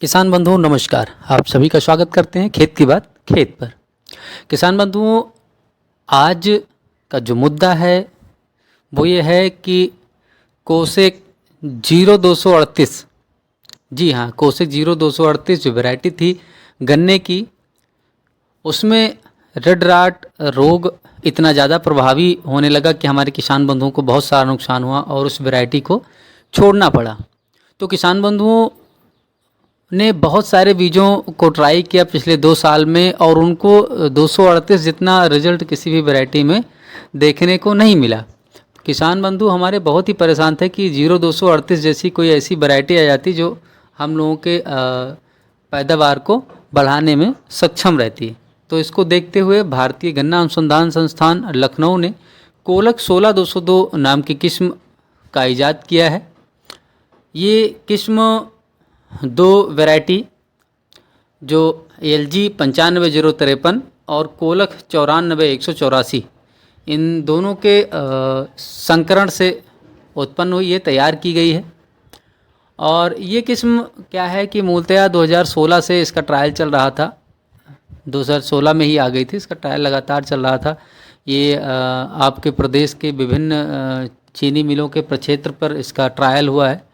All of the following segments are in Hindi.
किसान बंधुओं नमस्कार। आप सभी का स्वागत करते हैं खेत की बात खेत पर। किसान बंधुओं, आज का जो मुद्दा है वो ये है कि कोसेक 0238, जी हाँ, कोसेक 0238 जो वैरायटी थी गन्ने की, उसमें रेड राट रोग इतना ज़्यादा प्रभावी होने लगा कि हमारे किसान बंधुओं को बहुत सारा नुकसान हुआ और उस वैरायटी को छोड़ना पड़ा। तो किसान बंधुओं ने बहुत सारे बीजों को ट्राई किया पिछले 2 साल में और उनको 238 जितना रिजल्ट किसी भी वैरायटी में देखने को नहीं मिला। किसान बंधु हमारे बहुत ही परेशान थे कि 0238 जैसी कोई ऐसी वैरायटी आ जाती जो हम लोगों के पैदावार को बढ़ाने में सक्षम रहती है। तो इसको देखते हुए भारतीय गन्ना अनुसंधान संस्थान लखनऊ ने कोलक 16202 नाम की किस्म का इजाद किया है। ये किस्म 2 वैरायटी जो LG 95-053 और कोलक 94-184, इन दोनों के संकरण से उत्पन्न हुई है, तैयार की गई है। और ये किस्म क्या है कि मूलतः 2016 से इसका ट्रायल चल रहा था, 2016 में ही आ गई थी, इसका ट्रायल लगातार चल रहा था। ये आपके प्रदेश के विभिन्न चीनी मिलों के प्रक्षेत्र पर इसका ट्रायल हुआ है।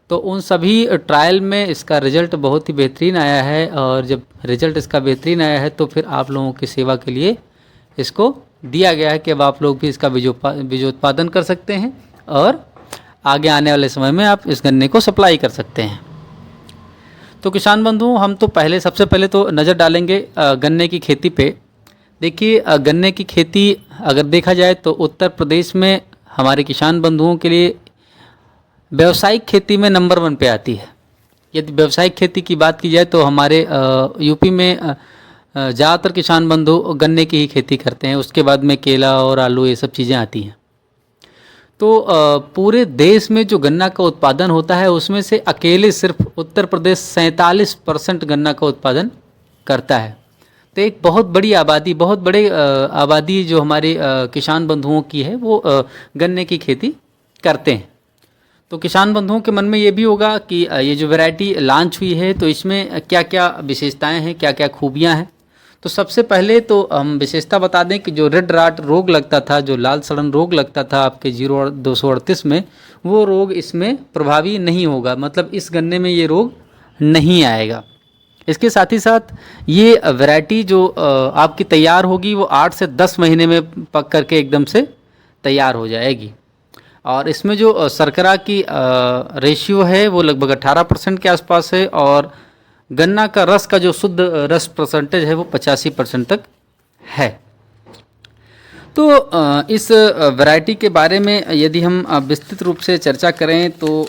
तो उन सभी ट्रायल में इसका रिज़ल्ट बहुत ही बेहतरीन आया है और जब रिज़ल्ट इसका बेहतरीन आया है तो फिर आप लोगों की सेवा के लिए इसको दिया गया है कि अब आप लोग भी इसका बीजोत्पादन कर सकते हैं और आगे आने वाले समय में आप इस गन्ने को सप्लाई कर सकते हैं। तो किसान बंधुओं, हम तो सबसे पहले तो नज़र डालेंगे गन्ने की खेती पे। देखिए, गन्ने की खेती अगर देखा जाए तो उत्तर प्रदेश में हमारे किसान बंधुओं के लिए व्यावसायिक खेती में नंबर 1 पे आती है। यदि व्यावसायिक खेती की बात की जाए तो हमारे यूपी में ज़्यादातर किसान बंधु गन्ने की ही खेती करते हैं, उसके बाद में केला और आलू ये सब चीज़ें आती हैं। तो पूरे देश में जो गन्ना का उत्पादन होता है उसमें से अकेले सिर्फ उत्तर प्रदेश 47% गन्ना का उत्पादन करता है। तो एक बहुत बड़ी आबादी, बहुत बड़े आबादी जो हमारे किसान बंधुओं की है वो गन्ने की खेती करते हैं। तो किसान बंधुओं के मन में ये भी होगा कि ये जो वैरायटी लॉन्च हुई है तो इसमें क्या क्या विशेषताएं हैं, क्या क्या खूबियां हैं। तो सबसे पहले तो हम विशेषता बता दें कि जो रेड राट रोग लगता था, जो लाल सड़न रोग लगता था आपके 0238 में, वो रोग इसमें प्रभावी नहीं होगा, मतलब इस गन्ने में ये रोग नहीं आएगा। इसके साथ ही साथ ये वैरायटी जो आपकी तैयार होगी वो 8 से 10 महीने में पक करके एकदम से तैयार हो जाएगी। और इसमें जो शर्करा की रेशियो है वो लगभग 18% के आसपास है और गन्ना का रस का जो शुद्ध रस परसेंटेज है वो 85% तक है। तो इस वैरायटी के बारे में यदि हम विस्तृत रूप से चर्चा करें तो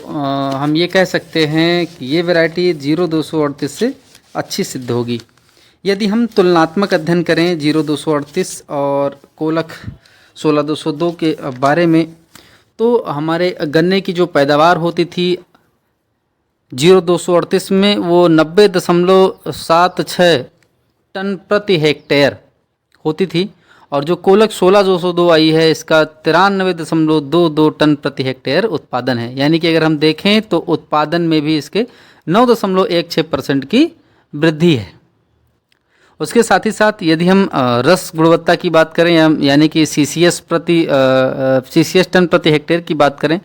हम ये कह सकते हैं कि ये वैरायटी 0238 से अच्छी सिद्ध होगी। यदि हम तुलनात्मक अध्ययन करें 0238 और कोलक 16202 के बारे में, तो हमारे गन्ने की जो पैदावार होती थी 0238 में वो 90.76 टन प्रति हेक्टेयर होती थी और जो कोलक 16202 आई है इसका 93.22 टन प्रति हेक्टेयर उत्पादन है। यानी कि अगर हम देखें तो उत्पादन में भी इसके 9.16% की वृद्धि है। उसके साथ ही साथ यदि हम रस गुणवत्ता की बात करें यानी कि CCS टन प्रति हेक्टेयर की बात करें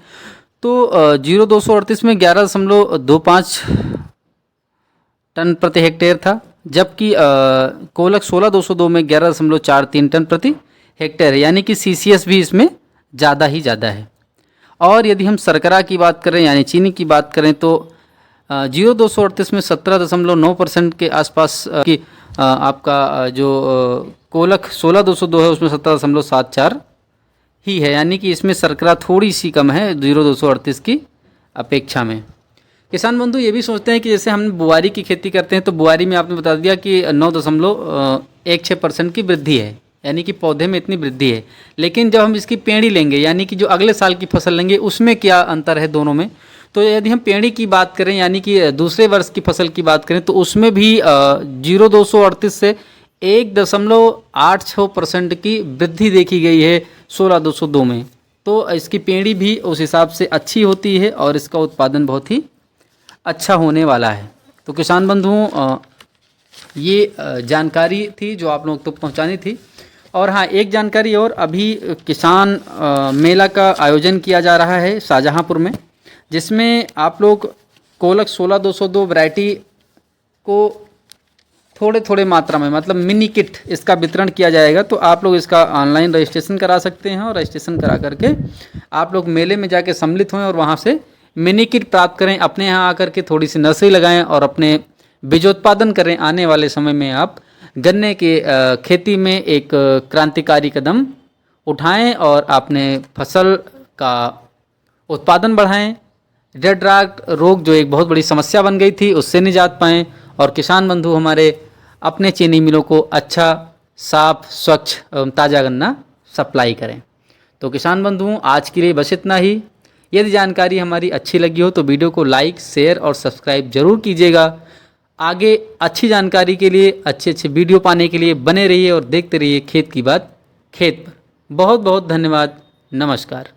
तो 0238 में 11.25 टन प्रति हेक्टेयर था, जबकि कोलक 16202 में 11.43 टन प्रति हेक्टेयर है। यानी कि CCS भी इसमें ज़्यादा ही ज़्यादा है। और यदि हम शर्करा की बात करें यानी चीनी की बात करें तो 0238 में 17.9% के आसपास की आपका जो कोलक 16202 है उसमें 17.74 ही है। यानी कि इसमें शर्करा थोड़ी सी कम है 0238 की अपेक्षा में। किसान बंधु ये भी सोचते हैं कि जैसे हम बुआरी की खेती करते हैं तो बुआरी में आपने बता दिया कि 9.16% की वृद्धि है, यानी कि पौधे में इतनी वृद्धि है। लेकिन जब हम इसकी पेड़ी लेंगे यानी कि जो अगले साल की फसल लेंगे उसमें क्या अंतर है दोनों में, तो यदि हम पेड़ी की बात करें यानी कि दूसरे वर्ष की फसल की बात करें तो उसमें भी 0238 से 1.86% की वृद्धि देखी गई है 16202 में। तो इसकी पेड़ी भी उस हिसाब से अच्छी होती है और इसका उत्पादन बहुत ही अच्छा होने वाला है। तो किसान बंधुओं, ये जानकारी थी जो आप लोग तक पहुंचानी थी। और हाँ, एक जानकारी और, अभी किसान मेला का आयोजन किया जा रहा है शाहजहाँपुर में, जिसमें आप लोग कोलक 16202 वैरायटी को थोड़े थोड़े मात्रा में, मतलब मिनी किट, इसका वितरण किया जाएगा। तो आप लोग इसका ऑनलाइन रजिस्ट्रेशन करा सकते हैं और रजिस्ट्रेशन करा करके आप लोग मेले में जाके सम्मिलित हों और वहाँ से मिनी किट प्राप्त करें, अपने यहाँ आकर के थोड़ी सी नर्सरी लगाएं और अपने बीजोत्पादन करें। आने वाले समय में आप गन्ने की खेती में एक क्रांतिकारी कदम उठाएं और अपने फसल का उत्पादन बढ़ाएं। रेड राट रोग जो एक बहुत बड़ी समस्या बन गई थी, उससे निजात पाएं और किसान बंधु हमारे अपने चीनी मिलों को अच्छा, साफ, स्वच्छ एवं ताज़ा गन्ना सप्लाई करें। तो किसान बंधुओं, आज के लिए बस इतना ही। यदि जानकारी हमारी अच्छी लगी हो तो वीडियो को लाइक, शेयर और सब्सक्राइब जरूर कीजिएगा। आगे अच्छी जानकारी के लिए, अच्छे अच्छे वीडियो पाने के लिए बने रहिए और देखते रहिए खेत की बात खेत पर। बहुत बहुत धन्यवाद। नमस्कार।